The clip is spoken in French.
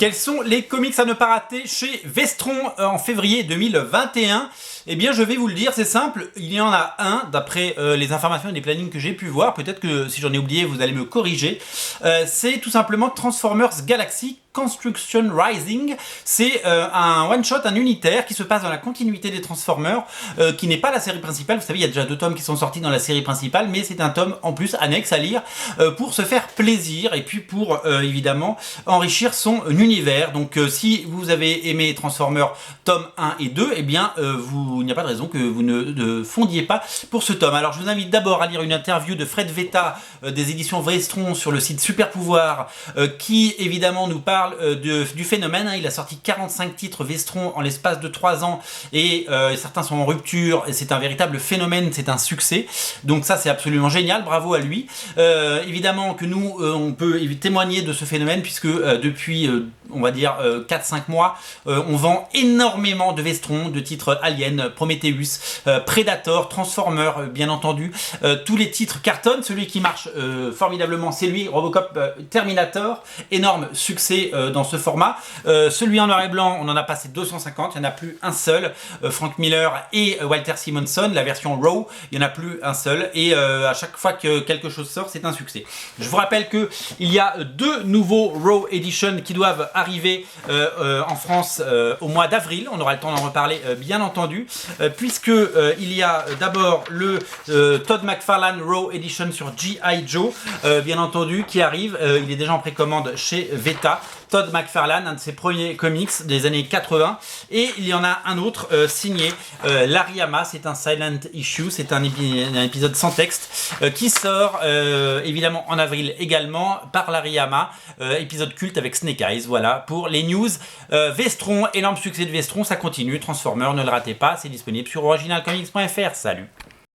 Quels sont les comics à ne pas rater chez Vestron en février 2021? Eh bien, je vais vous le dire, c'est simple, il y en a un, d'après les informations et les plannings que j'ai pu voir, peut-être que si j'en ai oublié, vous allez me corriger, c'est tout simplement Transformers Galaxy Construction Rising. C'est un one-shot, un unitaire qui se passe dans la continuité des Transformers, qui n'est pas la série principale. Vous savez, il y a déjà 2 tomes qui sont sortis dans la série principale, mais c'est un tome en plus annexe à lire pour se faire plaisir et puis pour évidemment enrichir son univers. Donc si vous avez aimé Transformers tome 1 et 2, eh bien il n'y a pas de raison que vous ne fondiez pas pour ce tome. Alors je vous invite d'abord à lire une interview de Fred Vetta des éditions Vestron sur le site Super Pouvoir, qui évidemment nous parle du phénomène. Il a sorti 45 titres Vestron en l'espace de 3 ans et certains sont en rupture et c'est un véritable phénomène, c'est un succès. Donc ça c'est absolument génial, bravo à lui. Évidemment que nous on peut témoigner de ce phénomène puisque depuis on va dire 4-5 mois on vend énormément de Vestron, de titres Alien, Prometheus, Predator, Transformers bien entendu. Tous les titres cartonnent. Celui qui marche formidablement c'est lui, Robocop Terminator, énorme succès dans ce format. Celui en noir et blanc, on en a passé 250, il n'y en a plus un seul. Frank Miller et Walter Simonson, la version Raw, il n'y en a plus un seul. Et à chaque fois que quelque chose sort, c'est un succès. Je vous rappelle qu'il y a 2 nouveaux Raw Edition qui doivent arriver en France au mois d'avril. On aura le temps d'en reparler bien entendu, puisque il y a d'abord le Todd McFarlane Raw Edition sur G.I. Joe, bien entendu, qui arrive. Il est déjà en précommande chez Veta. Todd McFarlane, un de ses premiers comics des années 80, et il y en a un autre signé Larry Hama. C'est un silent issue, c'est un épisode sans texte qui sort évidemment en avril également par Larry Hama, épisode culte avec Snake Eyes. Voilà pour les news. Vestron, énorme succès de Vestron, ça continue. Transformers, ne le ratez pas, c'est disponible sur originalcomics.fr. Salut.